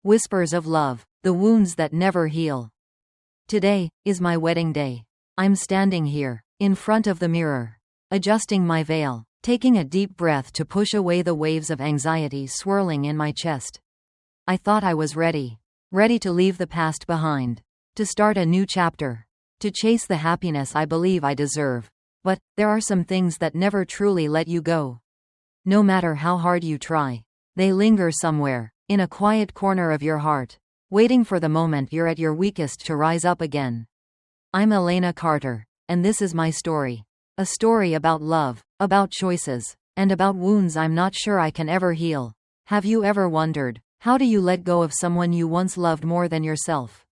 Whispers of love, the wounds that never heal. Today is my wedding day. I'm standing here, in front of the mirror, adjusting my veil, taking a deep breath to push away the waves of anxiety swirling in my chest. I thought I was ready. Ready to leave the past behind. To start a new chapter. To chase the happiness I believe I deserve. But there are some things that never truly let you go. No matter how hard you try, they linger somewhere, in a quiet corner of your heart, waiting for the moment you're at your weakest to rise up again. I'm Elena Carter, and this is my story. A story about love, about choices, and about wounds I'm not sure I can ever heal. Have you ever wondered, how do you let go of someone you once loved more than yourself?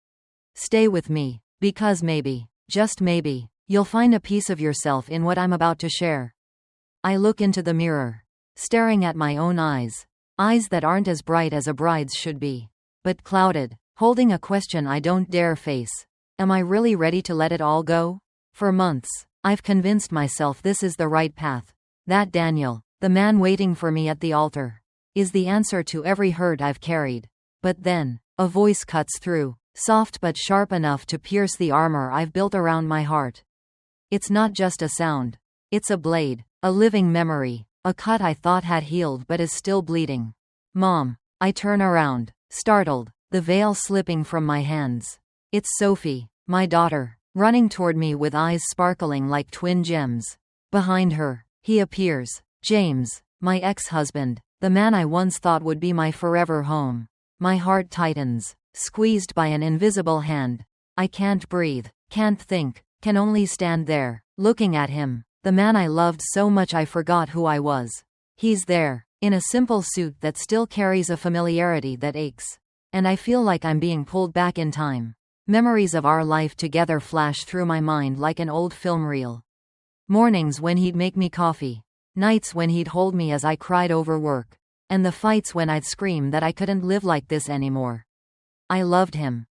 Stay with me, because maybe, just maybe, you'll find a piece of yourself in what I'm about to share. I look into the mirror, staring at my own eyes. Eyes that aren't as bright as a bride's should be, but clouded, holding a question I don't dare face. Am I really ready to let it all go? For months, I've convinced myself this is the right path. That Daniel, the man waiting for me at the altar, is the answer to every hurt I've carried. But then, a voice cuts through, soft but sharp enough to pierce the armor I've built around my heart. It's not just a sound. It's a blade, a living memory. A cut I thought had healed but is still bleeding. Mom. I turn around, startled, the veil slipping from my hands. It's Sophie, my daughter, running toward me with eyes sparkling like twin gems. Behind her, he appears, James, my ex-husband, the man I once thought would be my forever home. My heart tightens, squeezed by an invisible hand. I can't breathe, can't think, can only stand there, looking at him. The man I loved so much I forgot who I was. He's there, in a simple suit that still carries a familiarity that aches. And I feel like I'm being pulled back in time. Memories of our life together flash through my mind like an old film reel. Mornings when he'd make me coffee. Nights when he'd hold me as I cried over work. And the fights when I'd scream that I couldn't live like this anymore. I loved him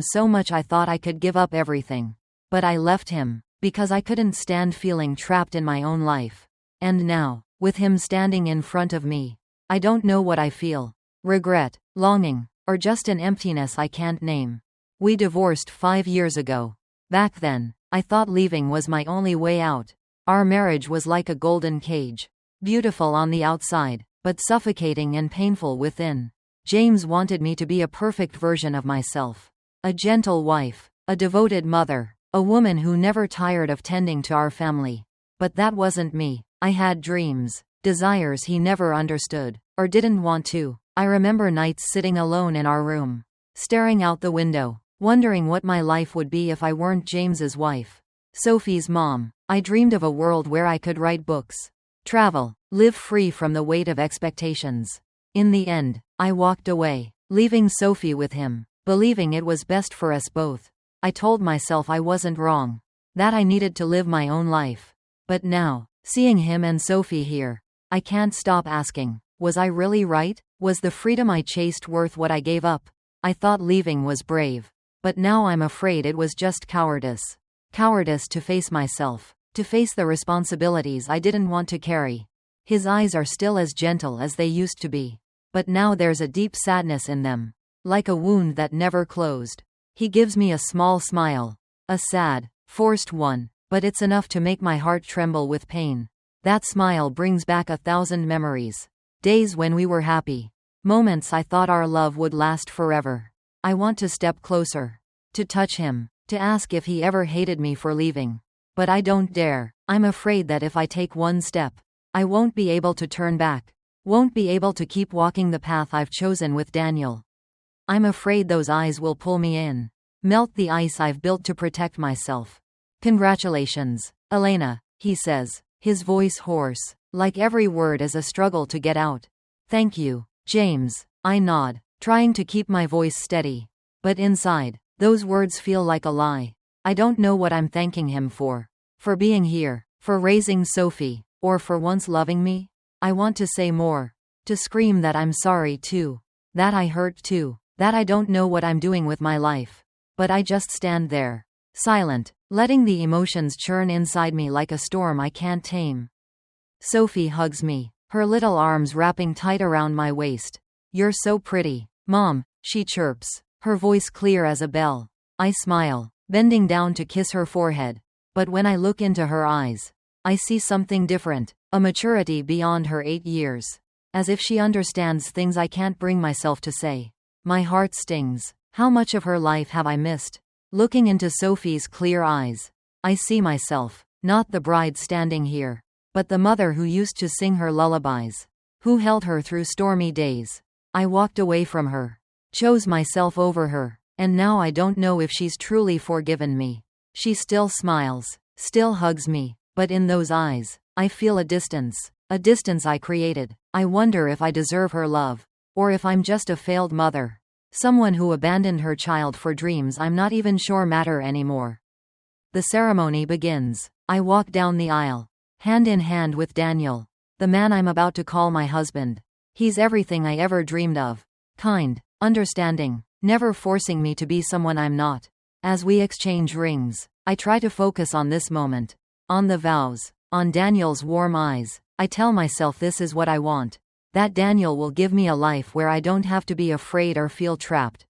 so much I thought I could give up everything. But I left him. Because I couldn't stand feeling trapped in my own life. And now, with him standing in front of me, I don't know what I feel. Regret, longing, or just an emptiness I can't name. We divorced 5 years ago. Back then, I thought leaving was my only way out. Our marriage was like a golden cage. Beautiful on the outside, but suffocating and painful within. James wanted me to be a perfect version of myself. A gentle wife, a devoted mother. A woman who never tired of tending to our family. But that wasn't me. I had dreams, desires he never understood, or didn't want to. I remember nights sitting alone in our room, staring out the window, wondering what my life would be if I weren't James's wife. Sophie's mom. I dreamed of a world where I could write books, travel, live free from the weight of expectations. In the end, I walked away, leaving Sophie with him, believing it was best for us both. I told myself I wasn't wrong, that I needed to live my own life. But now, seeing him and Sophie here, I can't stop asking, was I really right? Was the freedom I chased worth what I gave up? I thought leaving was brave. But now I'm afraid it was just cowardice. Cowardice to face myself, to face the responsibilities I didn't want to carry. His eyes are still as gentle as they used to be. But now there's a deep sadness in them, like a wound that never closed. He gives me a small smile. A sad, forced one, but it's enough to make my heart tremble with pain. That smile brings back 1,000 memories. Days when we were happy. Moments I thought our love would last forever. I want to step closer. To touch him. To ask if he ever hated me for leaving. But I don't dare. I'm afraid that if I take one step, I won't be able to turn back. Won't be able to keep walking the path I've chosen with Daniel. I'm afraid those eyes will pull me in. Melt the ice I've built to protect myself. Congratulations, Elena, he says, his voice hoarse, like every word is a struggle to get out. Thank you, James. I nod, trying to keep my voice steady. But inside, those words feel like a lie. I don't know what I'm thanking him for. For being here, for raising Sophie, or for once loving me. I want to say more. To scream that I'm sorry too. That I hurt too. That I don't know what I'm doing with my life. But I just stand there, silent, letting the emotions churn inside me like a storm I can't tame. Sophie hugs me, her little arms wrapping tight around my waist. You're so pretty, Mom, she chirps, her voice clear as a bell. I smile, bending down to kiss her forehead. But when I look into her eyes, I see something different, a maturity beyond her 8 years. As if she understands things I can't bring myself to say. My heart stings. How much of her life have I missed? Looking into Sophie's clear eyes, I see myself, not the bride standing here, but the mother who used to sing her lullabies, who held her through stormy days. I walked away from her, chose myself over her, and now I don't know if she's truly forgiven me. She still smiles, still hugs me, but in those eyes, I feel a distance I created. I wonder if I deserve her love, or if I'm just a failed mother. Someone who abandoned her child for dreams I'm not even sure matter anymore. The ceremony begins. I walk down the aisle, hand in hand with Daniel, the man I'm about to call my husband. He's everything I ever dreamed of. Kind, understanding, never forcing me to be someone I'm not. As we exchange rings, I try to focus on this moment, on the vows, on Daniel's warm eyes. I tell myself this is what I want. That Daniel will give me a life where I don't have to be afraid or feel trapped.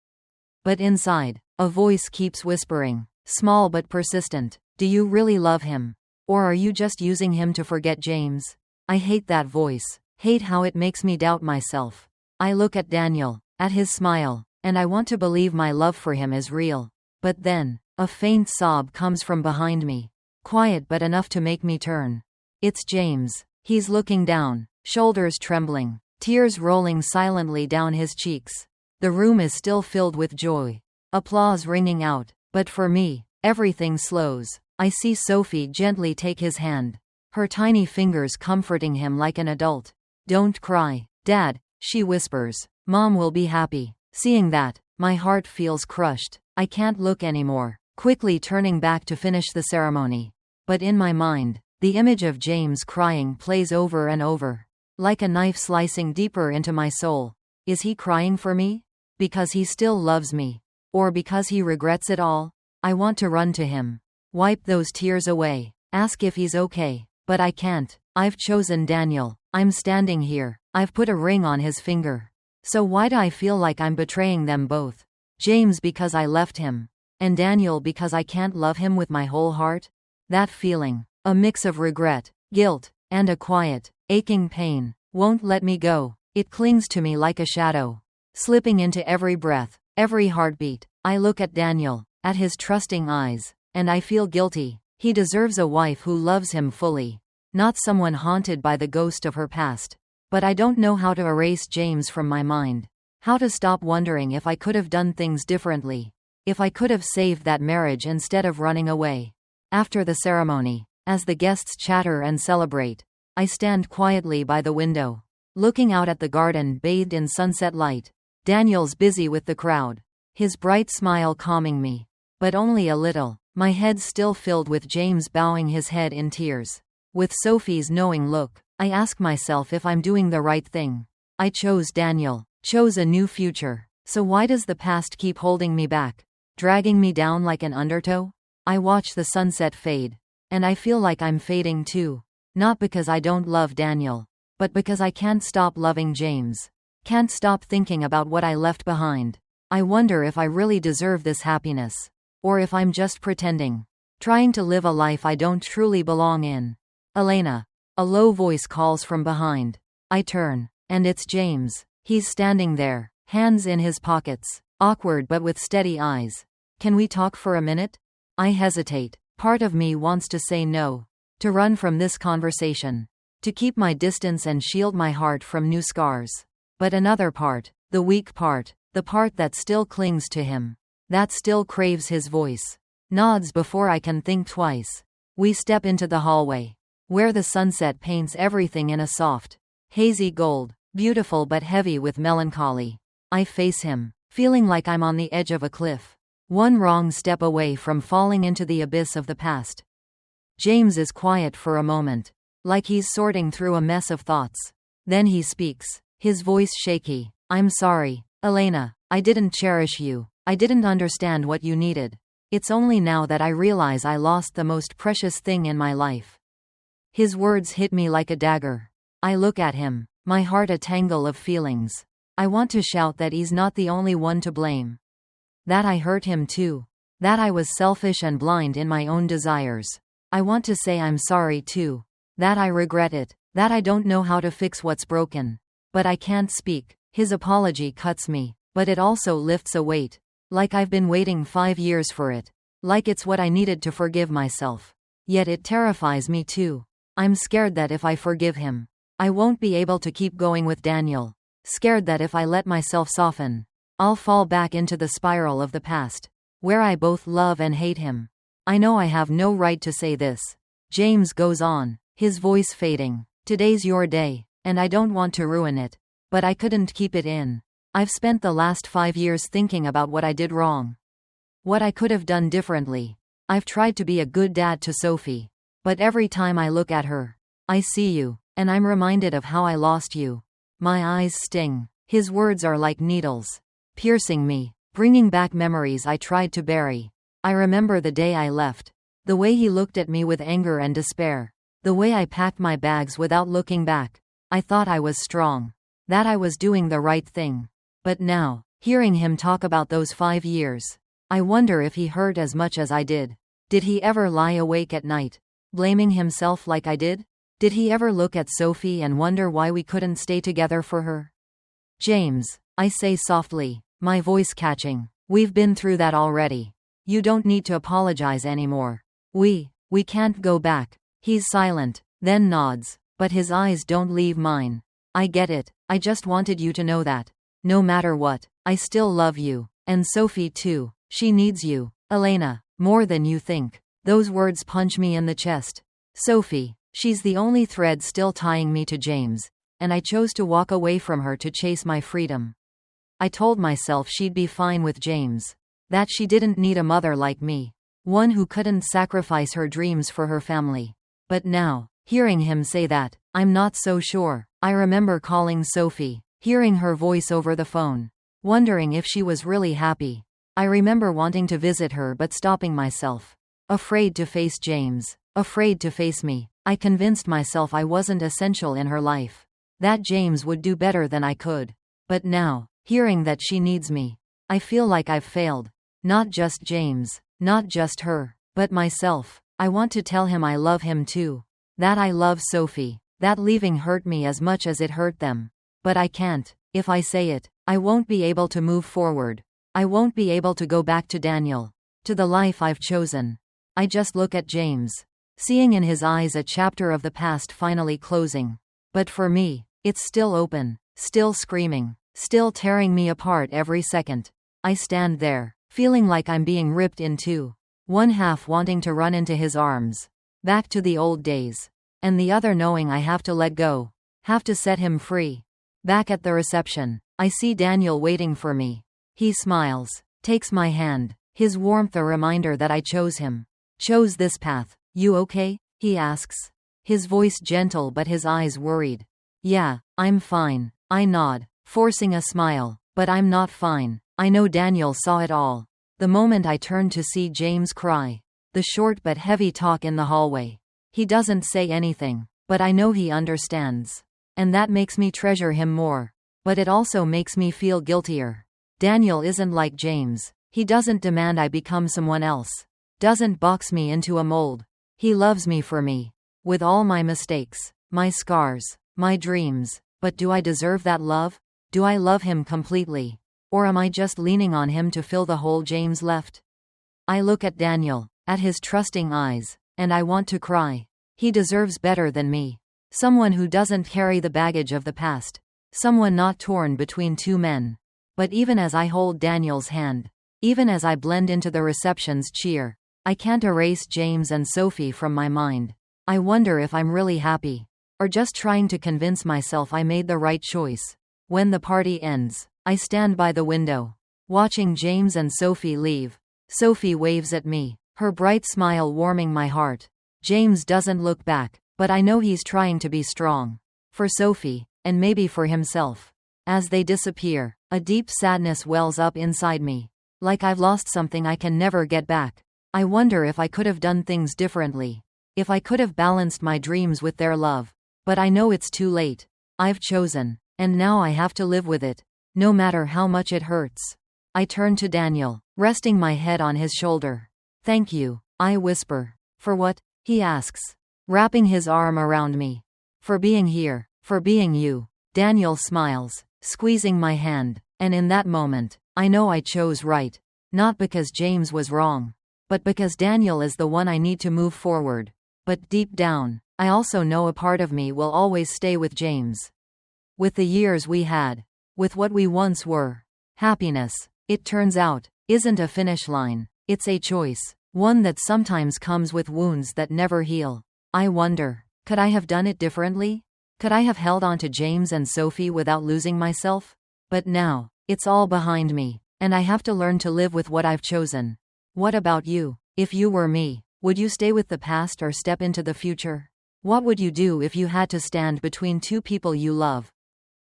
But inside, a voice keeps whispering, small but persistent, do you really love him? Or are you just using him to forget James? I hate that voice, hate how it makes me doubt myself. I look at Daniel, at his smile, and I want to believe my love for him is real. But then, a faint sob comes from behind me, quiet but enough to make me turn. It's James. He's looking down, shoulders trembling, tears rolling silently down his cheeks. The room is still filled with joy, applause ringing out, but for me, everything slows. I see Sophie gently take his hand, her tiny fingers comforting him like an adult. Don't cry, Dad, she whispers. Mom will be happy. Seeing that, my heart feels crushed. I can't look anymore, quickly turning back to finish the ceremony. But in my mind, the image of James crying plays over and over, like a knife slicing deeper into my soul. Is he crying for me? Because he still loves me? Or because he regrets it all? I want to run to him, wipe those tears away, ask if he's okay, but I can't. I've chosen Daniel. I'm standing here. I've put a ring on his finger. So why do I feel like I'm betraying them both? James because I left him, and Daniel because I can't love him with my whole heart? That feeling, a mix of regret, guilt, and a quiet, aching pain, won't let me go. It clings to me like a shadow, slipping into every breath, every heartbeat. I look at Daniel, at his trusting eyes, and I feel guilty. He deserves a wife who loves him fully, not someone haunted by the ghost of her past. But I don't know how to erase James from my mind, how to stop wondering if I could have done things differently, if I could have saved that marriage instead of running away. After the ceremony, as the guests chatter and celebrate, I stand quietly by the window, looking out at the garden bathed in sunset light. Daniel's busy with the crowd, his bright smile calming me, but only a little. My head still filled with James bowing his head in tears. With Sophie's knowing look, I ask myself if I'm doing the right thing. I chose Daniel, chose a new future. So why does the past keep holding me back, dragging me down like an undertow? I watch the sunset fade, and I feel like I'm fading too. Not because I don't love Daniel, but because I can't stop loving James. Can't stop thinking about what I left behind. I wonder if I really deserve this happiness, or if I'm just pretending, trying to live a life I don't truly belong in. Elena. A low voice calls from behind. I turn, and it's James. He's standing there, hands in his pockets, awkward but with steady eyes. Can we talk for a minute? I hesitate. Part of me wants to say no, to run from this conversation, to keep my distance and shield my heart from new scars. But another part, the weak part, the part that still clings to him, that still craves his voice, nods before I can think twice. We step into the hallway, where the sunset paints everything in a soft, hazy gold, beautiful but heavy with melancholy. I face him, feeling like I'm on the edge of a cliff, one wrong step away from falling into the abyss of the past. James is quiet for a moment, like he's sorting through a mess of thoughts. Then he speaks, his voice shaky. I'm sorry, Elena. I didn't cherish you. I didn't understand what you needed. It's only now that I realize I lost the most precious thing in my life. His words hit me like a dagger. I look at him, my heart a tangle of feelings. I want to shout that he's not the only one to blame. That I hurt him too. That I was selfish and blind in my own desires. I want to say I'm sorry too. That I regret it. That I don't know how to fix what's broken. But I can't speak. His apology cuts me, but it also lifts a weight. Like I've been waiting 5 years for it. Like it's what I needed to forgive myself. Yet it terrifies me too. I'm scared that if I forgive him, I won't be able to keep going with Daniel. Scared that if I let myself soften, I'll fall back into the spiral of the past, where I both love and hate him. I know I have no right to say this. James goes on, his voice fading. Today's your day, and I don't want to ruin it. But I couldn't keep it in. I've spent the last 5 years thinking about what I did wrong. What I could have done differently. I've tried to be a good dad to Sophie. But every time I look at her, I see you, and I'm reminded of how I lost you. My eyes sting. His words are like needles, piercing me, bringing back memories I tried to bury. I remember the day I left. The way he looked at me with anger and despair. The way I packed my bags without looking back. I thought I was strong. That I was doing the right thing. But now, hearing him talk about those 5 years, I wonder if he hurt as much as I did. Did he ever lie awake at night, blaming himself like I did? Did he ever look at Sophie and wonder why we couldn't stay together for her? James, I say softly, my voice catching, we've been through that already. You don't need to apologize anymore. We can't go back. He's silent, then nods, but his eyes don't leave mine. I get it, I just wanted you to know that. No matter what, I still love you. And Sophie too. She needs you, Elena, more than you think. Those words punch me in the chest. Sophie, she's the only thread still tying me to James, and I chose to walk away from her to chase my freedom. I told myself she'd be fine with James. That she didn't need a mother like me. One who couldn't sacrifice her dreams for her family. But now, hearing him say that, I'm not so sure. I remember calling Sophie, hearing her voice over the phone, wondering if she was really happy. I remember wanting to visit her but stopping myself. Afraid to face James. Afraid to face me. I convinced myself I wasn't essential in her life. That James would do better than I could. But now, hearing that she needs me, I feel like I've failed. Not just James. Not just her. But myself. I want to tell him I love him too. That I love Sophie. That leaving hurt me as much as it hurt them. But I can't. If I say it, I won't be able to move forward. I won't be able to go back to Daniel. To the life I've chosen. I just look at James, seeing in his eyes a chapter of the past finally closing. But for me, it's still open, still screaming, still tearing me apart every second. I stand there, feeling like I'm being ripped in two. One half wanting to run into his arms, back to the old days. And the other knowing I have to let go, have to set him free. Back at the reception, I see Daniel waiting for me. He smiles, takes my hand, his warmth a reminder that I chose him. Chose this path. You okay? He asks. His voice gentle but his eyes worried. Yeah, I'm fine. I nod, forcing a smile. But I'm not fine. I know Daniel saw it all. The moment I turned to see James cry. The short but heavy talk in the hallway. He doesn't say anything, but I know he understands. And that makes me treasure him more. But it also makes me feel guiltier. Daniel isn't like James. He doesn't demand I become someone else. Doesn't box me into a mold. He loves me for me. With all my mistakes, my scars, my dreams. But do I deserve that love? Do I love him completely? Or am I just leaning on him to fill the hole James left? I look at Daniel, at his trusting eyes, and I want to cry. He deserves better than me. Someone who doesn't carry the baggage of the past. Someone not torn between two men. But even as I hold Daniel's hand, even as I blend into the reception's cheer, I can't erase James and Sophie from my mind. I wonder if I'm really happy, or just trying to convince myself I made the right choice. When the party ends, I stand by the window, watching James and Sophie leave. Sophie waves at me, her bright smile warming my heart. James doesn't look back, but I know he's trying to be strong. For Sophie, and maybe for himself. As they disappear, a deep sadness wells up inside me. Like I've lost something I can never get back. I wonder if I could have done things differently. If I could have balanced my dreams with their love. But I know it's too late. I've chosen. And now I have to live with it. no matter how much it hurts. I turn to Daniel, resting my head on his shoulder. Thank you, I whisper. For what? He asks, wrapping his arm around me. For being here, for being you. Daniel smiles, squeezing my hand, and in that moment, I know I chose right. Not because James was wrong, but because Daniel is the one I need to move forward. But deep down, I also know a part of me will always stay with James. With the years we had. With what we once were. Happiness, it turns out, isn't a finish line. It's a choice. One that sometimes comes with wounds that never heal. I wonder, could I have done it differently? Could I have held on to James and Sophie without losing myself? But now, it's all behind me, and I have to learn to live with what I've chosen. What about you? If you were me, would you stay with the past or step into the future? What would you do if you had to stand between two people you love?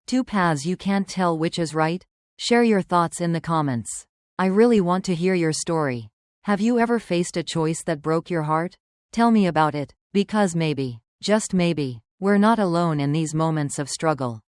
Two paths you can't tell which is right? Share your thoughts in the comments. I really want to hear your story. Have you ever faced a choice that broke your heart? Tell me about it, because maybe, just maybe, we're not alone in these moments of struggle.